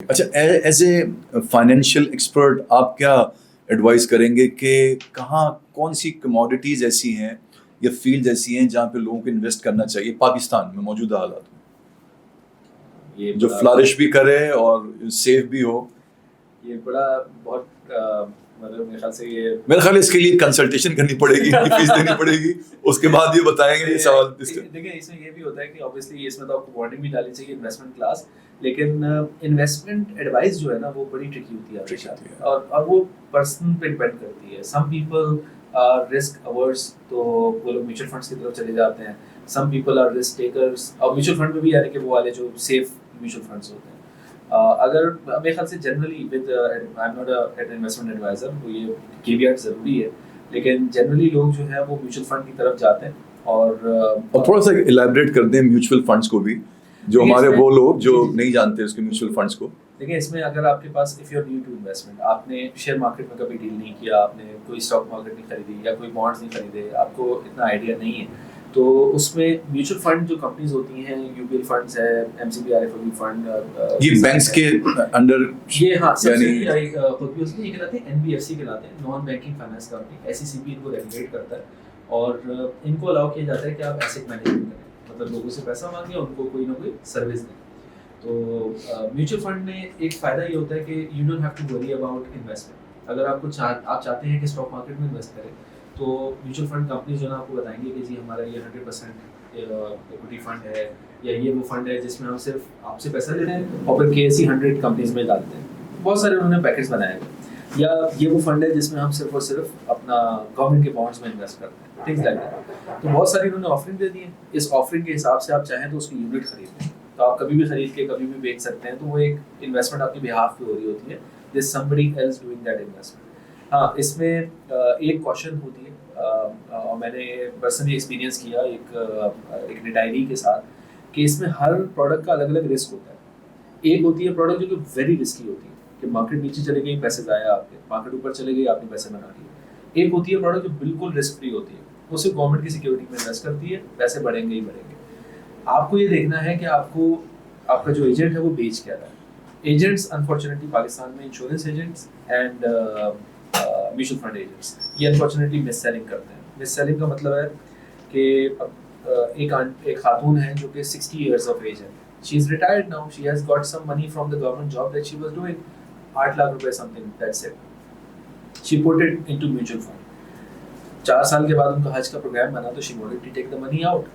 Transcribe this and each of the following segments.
اچھا، as a financial expert آپ کیا ایڈوائز کریں گے کہ کہاں کون سی کموڈیٹیز ایسی ہیں یا فیلڈ ایسی ہیں جہاں پہ لوگوں کو انویسٹ کرنا چاہیے پاکستان میں موجودہ حالات میں، جو فلارش بھی کرے اور سیف بھی ہو؟ یہ بڑا بہت مطلب میرے خیال سے میرے خیال اس کے لیے کنسلٹیشن کرنی پڑے گی، فیس دینی پڑے گی، اس کے بعد یہ بتائیں گے یہ سوال. دیکھیں اس میں یہ بھی ہوتا ہے کہ اوبیسلی اس میں تو آپ کو وارننگ بھی ڈالنی چاہیے انویسٹمنٹ کلاس، لیکن انویسٹمنٹ ایڈوائس جو ہے نا وہ بڑی ٹرکی ہوتی ہے ہمیشہ، اور وہ پرسن پہ ڈپینڈ کرتی ہے. Some people are risk averse, تو وہ لوگ میوچل فنڈس کی طرف چلے جاتے ہیں. Some people are risk takers, اور میوچل فنڈ میں بھی یعنی کہ وہ والے جو سیف میوچل فنڈس ہوتے ہیں. اگر میرے خیال سے generally with I am not an investment adviser, تو یہ کیویٹ ضروری ہے، لیکن جنرلی لوگ جو ہے وہ میوچل فنڈ کی طرف جاتے ہیں. اور تھوڑا سا الیبریٹ کر دیں میوچل فنڈس کو بھی، جو ہمارے وہ لوگ جو نہیں جانتے اس کے میوچل فنڈس کو. دیکھیں اس میں اگر آپ کے پاس if you are new to investment, آپ نے شیئر مارکیٹ میں کبھی ڈیل نہیں کیا، آپ نے کوئی اسٹاک مارکیٹ نہیں خریدی یا کوئی بانڈس نہیں خریدے، آپ کو اتنا آئیڈیا نہیں ہے، تو اس میں میوچل فنڈ جو کمپنیز ہوتی ہیں، یو پی ایل فنڈس ہے، M C B R F fund, یہ بینکس کے انڈر، یہ ہاں خود بھی اس میں یہ کہلاتے ہیں این بی ایف سی کہلاتے ہیں، non banking finance company. S E C B ان کو ریگولیٹ کرتا ہے اور ان کو الاؤ کیا جاتا ہے کہ آپ ایسٹ مینجمنٹ کریں، مطلب لوگوں سے پیسہ مانگیں اور ان کو کوئی نہ کوئی سروس دیں. تو میوچل فنڈ میں ایک فائدہ یہ ہوتا ہے کہ you don't have to worry about investment. اگر آپ آپ چاہتے ہیں کہ اسٹاک مارکیٹ میں انویسٹ کریں، تو میوچل فنڈ کمپنیز جو ہے آپ کو بتائیں گے کہ جی ہمارا یہ 100% ایکوٹی فنڈ ہے، یا یہ وہ فنڈ ہے جس میں ہم صرف آپ سے پیسہ لیتے ہیں اور پھر KSE 100 کمپنیز میں ڈالتے ہیں. بہت سارے انہوں نے پیکیج بنائے ہیں. یا یہ وہ فنڈ ہے جس میں ہم صرف اور صرف اپنا گورنمنٹ کے بانڈس میں انویسٹ کرتے ہیں، تھنگس لائک دیٹ. تو بہت ساری انہوں نے آفرنگ دے دی ہیں. اس آفرنگ کے حساب سے آپ چاہیں تو اس کی یونٹ خرید لیں، تو آپ کبھی بھی خرید کے کبھی بھی بیچ سکتے ہیں. تو وہ ایک انویسٹمنٹ آپ کی بہاف پہ ہو رہی ہوتی ہے، دس somebody else doing that investment. ہاں اس میں ایک کوشچن ہوتی ہے، اور میں نے پرسنلی ایکسپیرینس کیا ایک ریٹائری کے ساتھ، کہ اس میں ہر پروڈکٹ کا الگ الگ رسک ہوتا ہے. ایک ہوتی ہے پروڈکٹ جو کہ ویری رسکی ہوتی ہے، کہ مارکیٹ نیچے چلے گئی پیسے ضائع آپ کے، مارکیٹ اوپر چلے گئی آپ نے پیسے بنا لیے. ایک ہوتی ہے پروڈکٹ جو بالکل رسک فری ہوتی ہے، وہ صرف گورنمنٹ کی سیکورٹی میں انویسٹ کرتی ہے، پیسے بڑھیں گے ہی بڑھیں گے. آپ کو یہ دیکھنا ہے کہ آپ کا جو ایجنٹ ہے وہ بیچ کیا رہا ہے. ایجنٹس انفارچونیٹلی پاکستان میں insurance agents and mutual fund agents یہ انفارچونیٹلی مس سیلنگ کرتے ہیں. مس سیلنگ کا مطلب ہے کہ ایک خاتون ہے جو کہ 60 ایئرس آف ایج ہے. She is retired now. She has got some money from the government job that she was doing. 8 lakh rupees something, that's it. She put it into mutual fund. 4 سال کے بعد ان کا حج کا programme بنا تو she wanted to take the money out.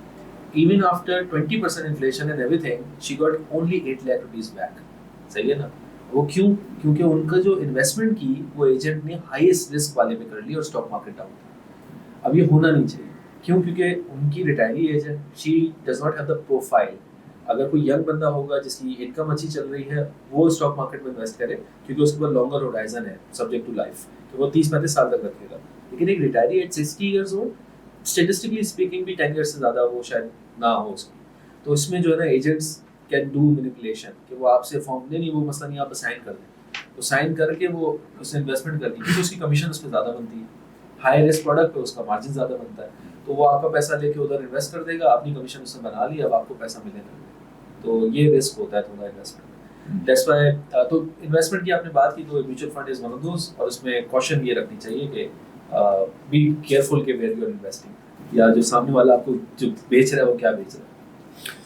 Even after 20% inflation and everything, she got only 8 lakh rupees back. صحیح ہے نا؟ وہ کیوں؟ کیونکہ ان کا جو انویسٹمنٹ کی وہ ایجنٹ نے ہائیسٹ رسک والے میں کر لی اور اسٹاک مارکیٹ ڈاؤن تھا. اب یہ ہونا نہیں چاہیے. کیوں؟ کیونکہ ان کی ریٹائری ایج ہے. she does not have the profile. اگر کوئی ینگ بندہ ہوگا جس کی انکم اچھی چل رہی ہے، وہ اسٹاک مارکیٹ میں انویسٹ کرے، کیونکہ اس کے بعد لانگر ہورائزن ہے سبجیکٹ ٹو لائف، کہ وہ 30-35 سال تک رکھے گا. لیکن ایک retiree at 60 years old, statistically speaking بھی 10 ایئرس سے زیادہ وہ شاید نہ ہو اس کی. تو اس میں جو ہے نا ایجنٹس کین ڈو مینیپولیشن، کہ وہ آپ سے فارم نہیں وہ مسئلہ نہیں، آپ سائن کر دیں، تو سائن کر کے وہ اس نے انویسٹمنٹ کر دی، کیونکہ اس کی کمیشن اس پہ زیادہ بنتی ہے. ہائی رسک پروڈکٹ پہ اس کا مارجن زیادہ بنتا ہے، تو وہ آپ کا پیسہ لے کے ادھر انویسٹ کر دے گا، اپنی کمیشن اس نے بنا لی، اب آپ کو پیسہ ملے گا. تو یہ رسک ہوتا ہے تھوڑا انویسٹمنٹ. دیٹس وائی تو انویسٹمنٹ کی آپ نے بات کی، تو mutual fund is one of those. اور اس میں کوشچن یہ رکھنی چاہیے کہ بی کیئرفل کہ ویئر یو آر انویسٹنگ، یا جو سامنے والا آپ کو جو بیچ رہا ہے وہ کیا بیچ رہا ہے.